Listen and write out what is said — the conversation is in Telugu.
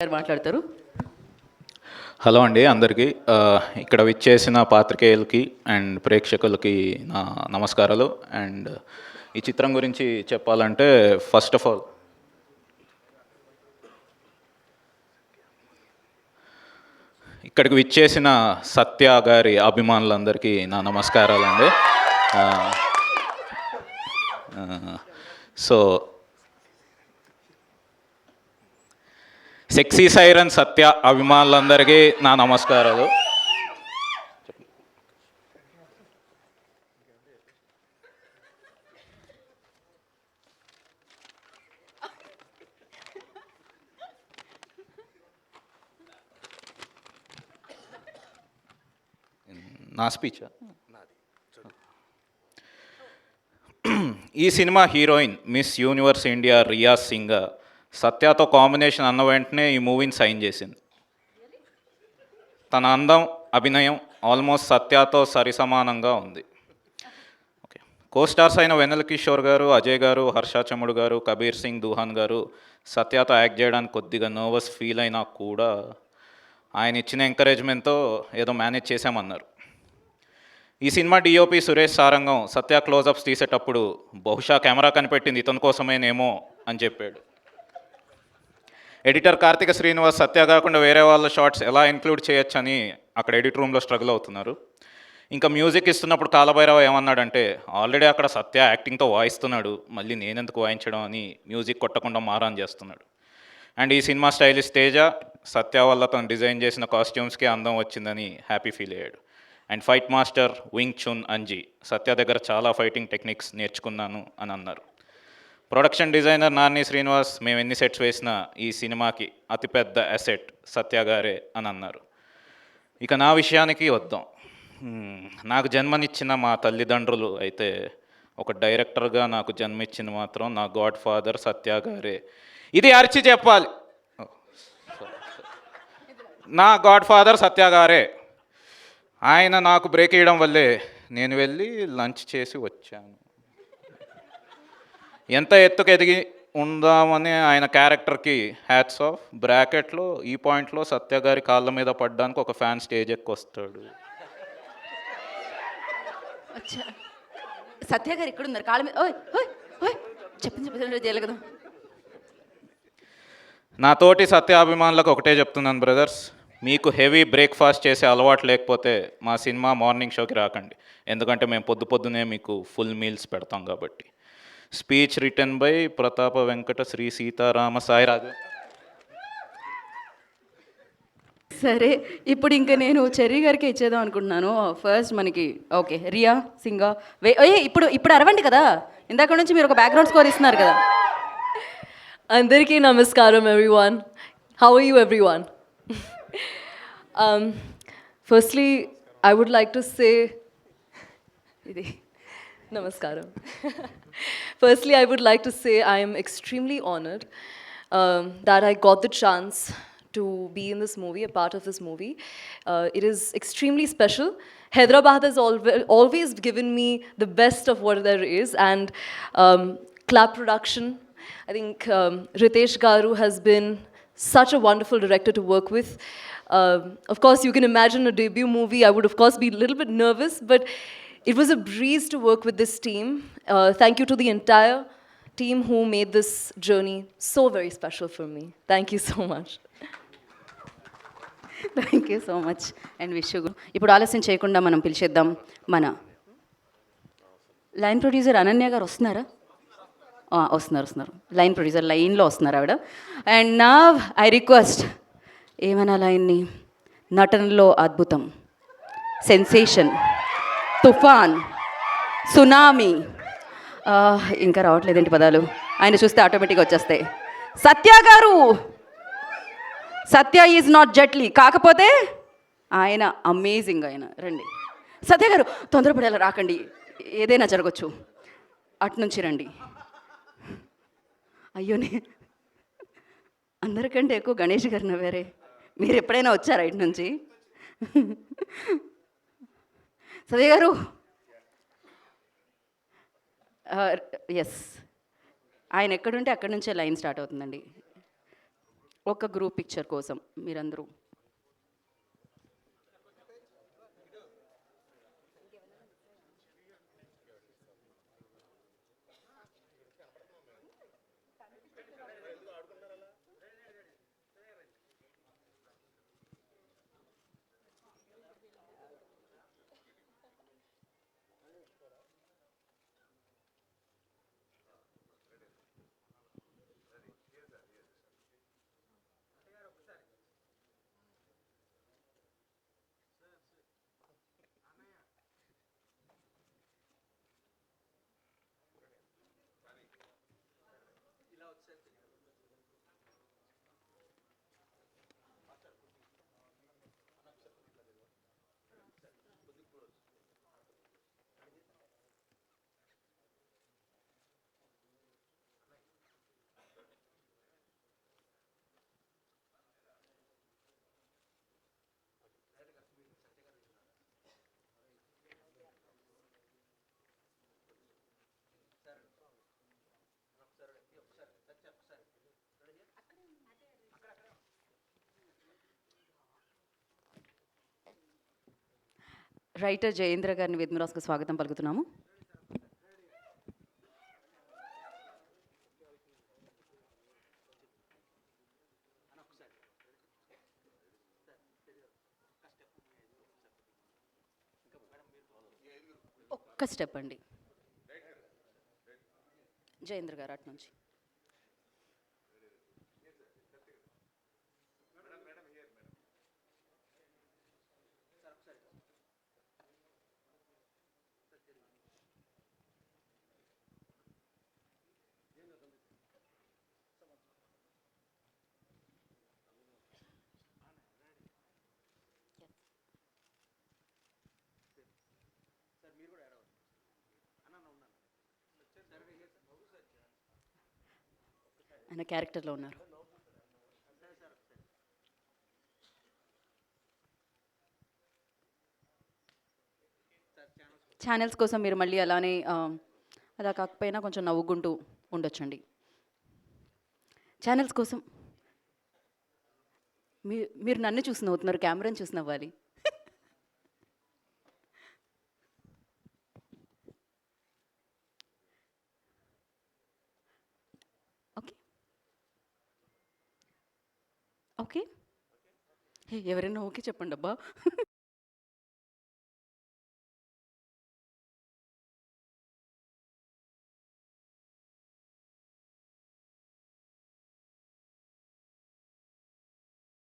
గారు మాట్లాడతారు. హలో అండి అందరికీ. ఇక్కడ విచ్చేసిన పాత్రికేయులకి అండ్ ప్రేక్షకులకి నా నమస్కారాలు. అండ్ ఈ చిత్రం గురించి చెప్పాలంటే ఫస్ట్ ఆఫ్ ఆల్ ఇక్కడికి విచ్చేసిన సత్య గారి అభిమానులందరికీ నా నమస్కారాలండి. సో సెక్సీ సైరన్ సత్య అభిమానులందరికీ నా నమస్కారాలు. నా స్పీచ్. ఈ cinema heroine Miss Universe India Riya Singh సత్యతో కాంబినేషన్ అన్న వెంటనే ఈ మూవీని సైన్ చేసింది. తన అందం, అభినయం ఆల్మోస్ట్ సత్యతో సరిసమానంగా ఉంది. ఓకే, కోస్టార్స్ అయిన వెన్నెల కిషోర్ గారు, అజయ్ గారు, హర్ష చముడు గారు, కబీర్ సింగ్ దూహాన్ గారు సత్యతో యాక్ట్ చేయడానికి కొద్దిగా నర్వస్ ఫీల్ అయినా కూడా ఆయన ఇచ్చిన ఎంకరేజ్మెంట్తో ఏదో మేనేజ్ చేశామన్నారు. ఈ సినిమా డిఓపి సురేష్ సారంగం సత్య క్లోజప్స్ తీసేటప్పుడు బహుశా కెమెరా కనిపెట్టింది ఇతని కోసమేనేమో అని చెప్పాడు. ఎడిటర్ కార్తిక శ్రీనివాస్ సత్య కాకుండా వేరే వాళ్ళ షార్ట్స్ ఎలా ఇంక్లూడ్ చేయొచ్చని అక్కడ ఎడిట్ రూమ్లో స్ట్రగుల్ అవుతున్నారు. ఇంకా మ్యూజిక్ ఇస్తున్నప్పుడు కాలభైరవ ఏమన్నాడంటే, ఆల్రెడీ అక్కడ సత్య యాక్టింగ్తో వాయిస్తున్నాడు, మళ్ళీ నేనెందుకు వాయించడం అని మ్యూజిక్ కొట్టకుండా మారాన్ చేస్తున్నాడు. అండ్ ఈ సినిమా స్టైలిస్ట్ తేజ సత్య వల్ల తను డిజైన్ చేసిన కాస్ట్యూమ్స్కి అందం వచ్చిందని హ్యాపీ ఫీల్ అయ్యాడు. And fight master Wing Chun Anji Satya దగ్గర చాలా ఫైటింగ్ టెక్నిక్స్ నేర్చుకున్నాను అని అన్నారు. ప్రొడక్షన్ డిజైనర్ నాని శ్రీనివాస్ మేము ఎన్ని సెట్స్ వేసినా ఈ సినిమాకి అతిపెద్ద అసెట్ సత్య గారే అని అన్నారు. ఇక నా విషయానికి వద్దాం. నాకు జన్మనిచ్చిన మా తల్లిదండ్రులు అయితే ఒక డైరెక్టర్గా నాకు జన్మిచ్చింది మాత్రం నా గాడ్ ఫాదర్ సత్య గారే. ఇది అరిచి చెప్పాలి, నా గాడ్ ఫాదర్ సత్య గారే. ఆయన నాకు బ్రేక్ ఇవ్వడం వల్లే నేను వెళ్ళి లంచ్ చేసి వచ్చాను. ఎంత ఎత్తుకు ఎదిగి ఉందామని ఆయన క్యారెక్టర్కి హ్యాట్స్ ఆఫ్. బ్రాకెట్లో ఈ పాయింట్లో సత్య గారి కాళ్ళ మీద పడ్డానికి ఒక ఫ్యాన్ స్టేజ్ ఎక్కి వస్తాడు. సత్య గారు ఇక్కడ ఉన్నారు కాళ్ళ మీద. చెప్పింది చేయాలి కదా. నా తోటి సత్యాభిమానులకు ఒకటే చెప్తున్నాను బ్రదర్స్, మీకు హెవీ బ్రేక్ఫాస్ట్ చేసే అలవాటు లేకపోతే మా సినిమా మార్నింగ్ షోకి రాకండి, ఎందుకంటే మేము పొద్దునే మీకు ఫుల్ మీల్స్ పెడతాం కాబట్టి. స్పీచ్ రిటర్న్ బై ప్రతాప వెంకట శ్రీ సీతారామ సాయిరాజు. సరే, ఇప్పుడు ఇంకా నేను చెర్రీ గారికి ఇచ్చేద్దాం అనుకుంటున్నాను. ఫస్ట్ మనకి ఓకే రియా సింగా ఇప్పుడు అరవండి కదా, ఇందాక నుంచి మీరు ఒక బ్యాక్గ్రౌండ్ స్కోర్ ఇస్తున్నారు కదా. అందరికీ నమస్కారం everyone. How are you everyone? Firstly, I would like to say Namaskaram. Firstly, I would like to say I am extremely honored that I got the chance to be in this movie, a part of this movie. It is extremely special. Hyderabad has always given me the best of what there is, and Clap Production, I think Ritesh Garu has been such a wonderful director to work with. Of course, you can imagine a debut movie. I would, of course, be a little bit nervous, but it was a breeze to work with this team. Thank you to the entire team who made this journey so very special for me. Thank you so much. Thank you so much and wish you. ఇప్పుడు ఆలస్యం చేయకుండా మనం పిలిచేద్దాం మన లైన్ ప్రొడ్యూసర్ అనన్య గారు. వస్తున్నారా? వస్తున్నారు. లైన్ ప్రొడ్యూసర్ లైన్లో వస్తున్నారు ఆవిడ. అండ్ నా ఐ రిక్వెస్ట్, ఏమన్నా లైన్ని, నటనలో అద్భుతం, సెన్సేషన్, తుఫాన్, సునామీ, ఇంకా రావట్లేదేంటి పదాలు, ఆయన చూస్తే ఆటోమేటిక్గా వచ్చేస్తాయి. సత్య గారు. సత్య ఈజ్ నాట్ జట్లీ, కాకపోతే ఆయన అమేజింగ్. ఆయన రండి. సత్య గారు తొందరపడేలా రాకండి, ఏదైనా జరగచ్చు, అటునుంచి రండి. అయ్యోనే, అందరికంటే ఎక్కువ గణేష్ గారు నవ్వారే. మీరు ఎప్పుడైనా వచ్చారా ఇటు నుంచి? సత్య గారు. ఎస్, ఆయన ఎక్కడుంటే అక్కడి నుంచే లైన్ స్టార్ట్ అవుతుందండి. ఒక గ్రూప్ పిక్చర్ కోసం మీరందరూ. రైటర్ జయేంద్ర గారిని వేదమురాసుకు స్వాగతం పలుకుతున్నాము. ఒక్క స్టెప్ అండి జయేంద్ర గారు అటు నుంచి. ఆయన క్యారెక్టర్లో ఉన్నారు. ఛానల్స్ కోసం మీరు మళ్ళీ అలానే అలా కాకపోయినా కొంచెం నవ్వుకుంటూ ఉండొచ్చండి. ఛానల్స్ కోసం మీరు నన్ను చూసి నవ్వుతున్నారు, కెమెరాని చూసి నవ్వాలి. ఓకే ఓకే ఎవరైనా ఓకే చెప్పండి అబ్బా.